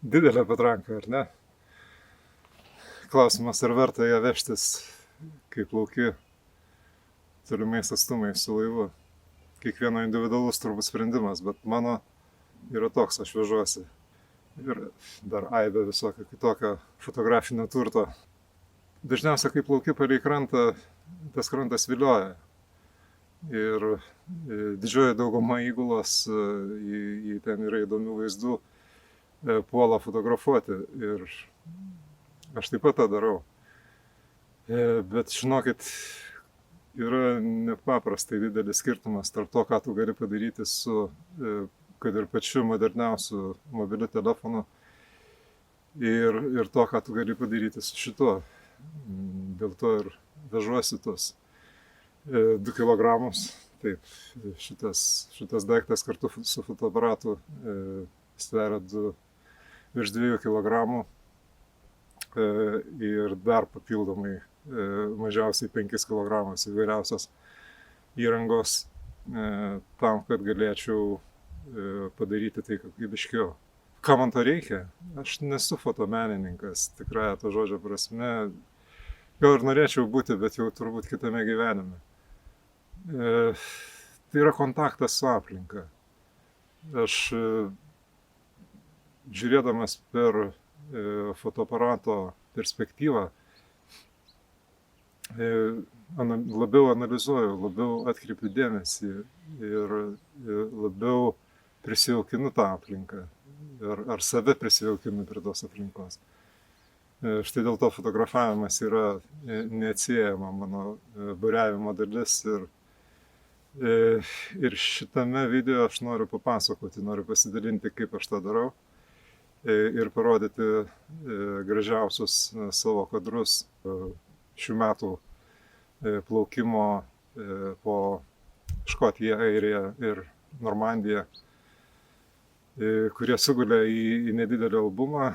didelė patranka, ar ne? Klausimas, ar verta ją vežtis, kai plauki tolimais atstumais su laivu. Kiekvieno individualus turbūt sprendimas, bet mano yra toks, aš vežuosi. Ir dar aibė visokio kitokio fotografinio turto. Dažniausiai, kai plauki palei krantą, tas krantas vilioja. Ir didžioji dauguma įgulos, ten yra įdomių vaizdų, puola fotografuoti. Ir aš taip pat tą darau. Bet žinokit, yra nepaprastai didelis skirtumas tarp to, ką tu gali padaryti su, kad ir pačiu moderniausiu mobiliu telefonu ir to, ką tu gali padaryti su šituo. Dėl to ir vežuosi tos 2 kilogramus. Taip, šitas daiktas kartu su fotoaparatu sveria virš 2 kilogramų ir dar papildomai mažiausiai 5 kilogramus įvairiausios įrangos tam, kad galėčiau padaryti tai kokybiškiau. Ką man to reikia? Aš nesu fotomenininkas, tikrąja to žodžio prasme. Gal ir norėčiau būti, bet jau turbūt kitame gyvenime. Tai yra kontaktas su aplinka. Aš žiūrėdamas per fotoaparato perspektyvą labiau analizuoju, labiau atkreipiu dėmesį ir labiau prisijaukinu tą aplinką. Ar save prisijaukinu prie tos aplinkos. Štai dėl to fotografavimas yra neatsiejama mano buriavimo dalis ir šitame video aš noriu papasakoti, noriu pasidalinti, kaip aš tą darau ir parodyti gražiausius savo kadrus šių metų plaukimo po Škotiją, Airiją ir Normandiją, kurie sugulė į nedidelį albumą.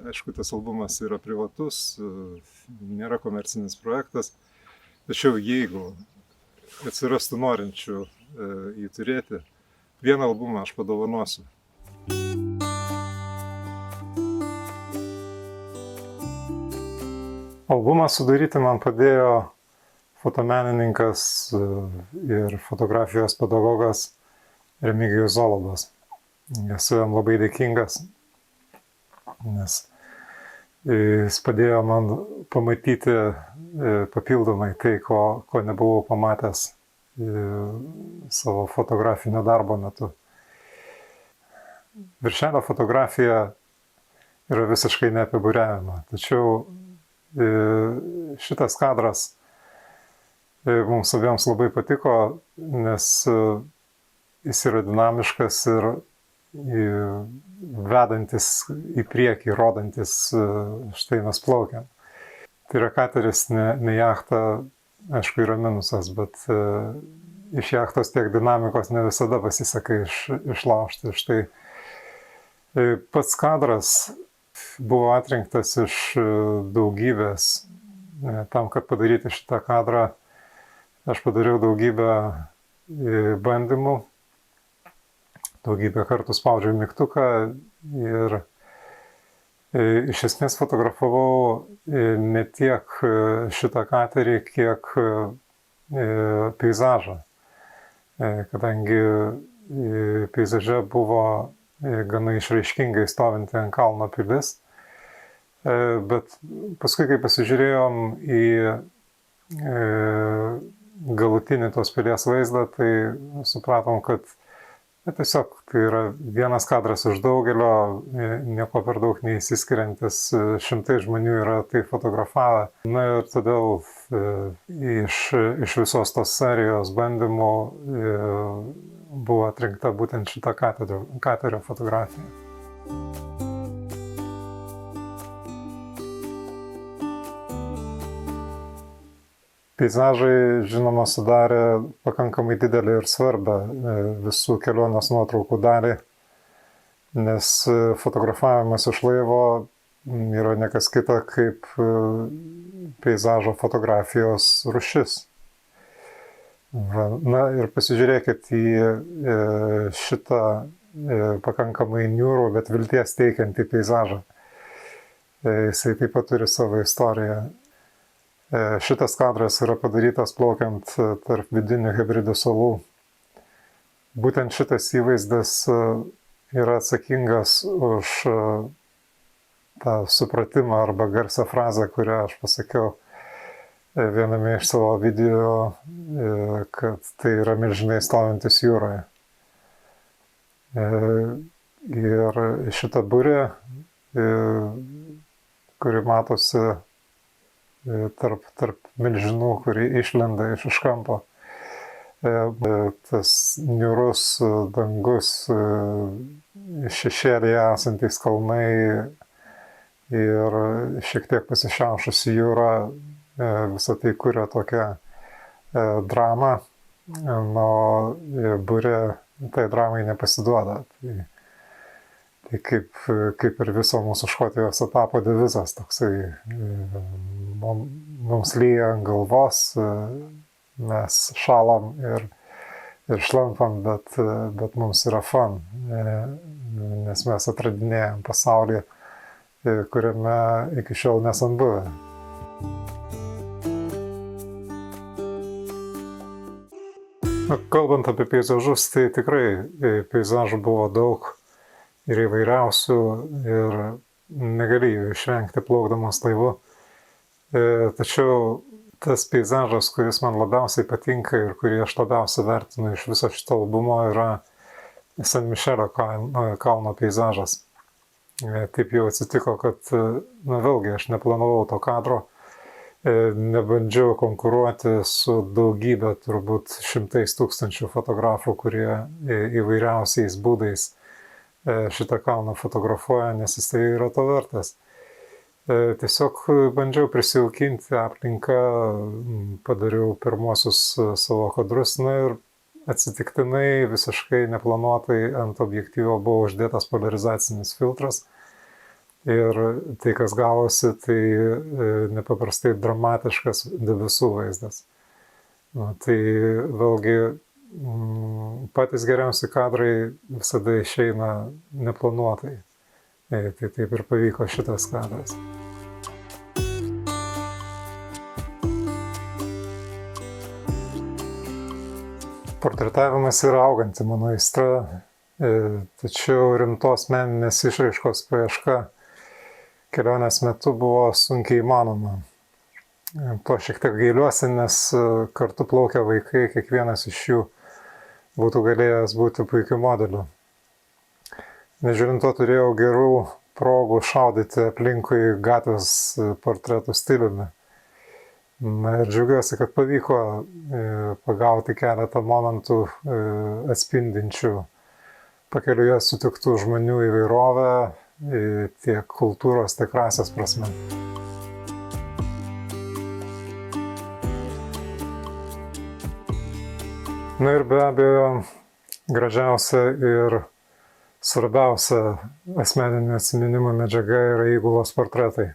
Aišku, tas albumas yra privatus, nėra komercinis projektas, tačiau jeigu atsirastų norinčių jį turėti, vieną albumą aš padovanosiu. Albumą sudaryti man padėjo fotomenininkas ir fotografijos pedagogas Remigijus Zolobas. Esu jam labai dėkingas, nes jis padėjo man pamatyti papildomai tai, ko nebuvau pamatęs savo fotografinio darbo metu. Viršelio fotografija yra visiškai ne apie buriavimą, tačiau šitas kadras mums abiems labai patiko, nes jis yra dinamiškas ir vedantis į priekį, rodantis štai mes plaukiam. Tai yra kateris, ne jachta, aišku, yra minusas, bet iš jachtos tiek dinamikos ne visada pasiseka išlaužti. Štai pats kadras buvo atrinktas iš daugybės. Tam, kad padaryti šitą kadrą, aš padariau daugybę bandymų. Daugybę kartų spaudžiau mygtuką ir iš esmės fotografavau ne tiek šitą katerį, kiek peizažą. Kadangi peizaže buvo gana išraiškingai stovinti ant kalno pilis, bet paskui, kai pasižiūrėjom į galutinį tos pilies vaizdą, tai supratom, kad tiesiog tai yra vienas kadras iš daugelio, nieko per daug neįsiskiriantis, šimtai žmonių yra tai fotografavę. Na ir todėl iš visos tos serijos bandymų buvo atrinkta būtent šita katerio fotografija. Peizažai, žinoma, sudarė pakankamai didelį ir svarbą visų kelionės nuotraukų dalį, nes fotografavimas iš laivo yra nekas kita kaip peizažo fotografijos rūšis. Na ir pasižiūrėkit į šitą pakankamai niūrų, bet vilties teikiantį peizažą. Jisai taip pat turi savo istoriją. Šitas kadras yra padarytas plaukiant tarp vidinių Hebridų salų. Būtent šitas įvaizdis yra atsakingas už tą supratimą arba garsią frazę, kurią aš pasakiau viename iš savo video, kad tai yra milžinai stovintis jūroje. Ir šitą burę, kuri matosi tarp milžinų, kuri išlenda iš kampo, tas niūrus dangus, šešėlyje esantys kalnai ir šiek tiek pasišiaušusi jūra, visą tai kuria tokią dramą, o burė tai dramai nepasiduoda. Tai kaip ir viso mūsų Škotijos etapo devizas, toksai mums lyja ant galvos, mes šalam ir šlampam, bet mums yra fun, nes mes atradinėjam pasaulį, kuriame iki šiol nesam buvę. Kalbant apie peizažus, tai tikrai peizažų buvo daug ir įvairiausių ir negali jų išvengti plaukdamas laivu. Tačiau tas peizažas, kuris man labiausiai patinka ir kurį aš labiausiai vertinu iš viso šito albumo, yra San Mišelio kalno peizažas. Taip jau atsitiko, kad, vėlgi, aš neplanavau to kadro, nebandžiau konkuruoti su daugybė, turbūt 100 000 fotografų, kurie įvairiausiais būdais šitą kalną fotografuoja, nes jis tai yra to vertas. Tiesiog bandžiau prisijaukinti aplinką, padariau pirmosius savo kadrus, ir atsitiktinai, visiškai neplanuotai ant objektyvo buvo uždėtas polarizacinis filtras. Ir tai, kas gavosi, tai nepaprastai dramatiškas debesų vaizdas. Tai vėlgi patys geriausi kadrai visada išeina neplanuotai. Tai taip ir pavyko šitas kadras. Portretavimas yra auganti mano aistra, tačiau rimtos meninės išraiškos paieška kelionės metu buvo sunkiai įmanoma. To šiek tiek gailiuosi, nes kartu plaukia vaikai, kiekvienas iš jų būtų galėjęs būti puikiu modeliu. Nežiūrint to, turėjau gerų progų šaudyti aplinkui gatvės portretų stiliumi. Ir džiaugiuosi, kad pavyko pagauti keletą momentų atspindinčių pakeliuje sutiktų žmonių įvairovę, tiek kultūros, tiek rasės prasme. Ir be abejo, gražiausia ir svarbiausia asmeninė atsiminimų medžiaga yra įgulos portretai.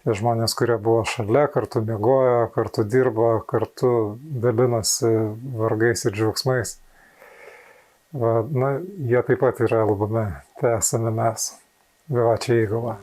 Tie žmonės, kurie buvo šalia, kartu miegojo, kartu dirbo, kartu dalinosi vargais ir džiaugsmais. Jie taip pat yra albume, tai esame mes. Vivačia įgula.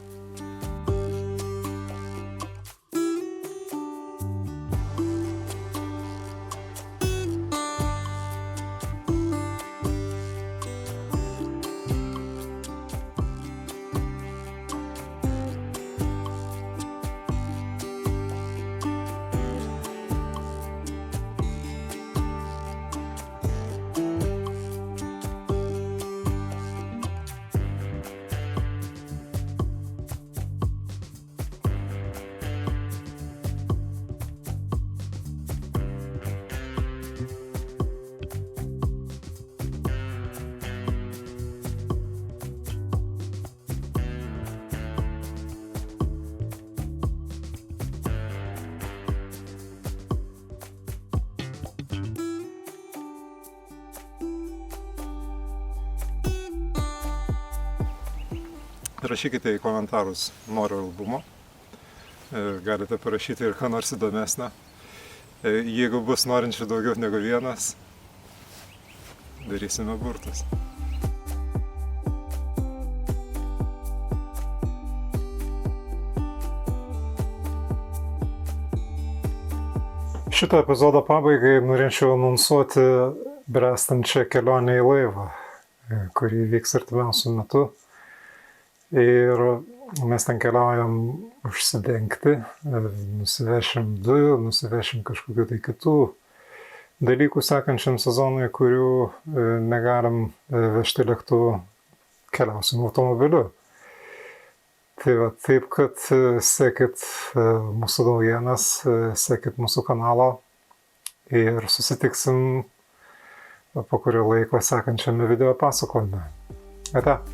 Rašykite į komentarus noriu albumo. Galite parašyti ir ką nors įdomesnio. Jeigu bus norinčių daugiau negu vienas, darysime burtus. Šito epizodo pabaigai norėčiau anonsuoti bręstančią kelionę į laivą, kuri vyks artimiausiu metu. Ir mes ten keliaujam užsidengti, nusivešim dujų, nusivešim kažkokių tai kitų dalykų sekančiam sezonui, kurių negalim vežti lėktuvu, keliausim automobiliu. Tai va, taip, kad sekit mūsų naujienas, sekit mūsų kanalą ir susitiksim po kurio laiko sekančiame video pasakojime. Ate.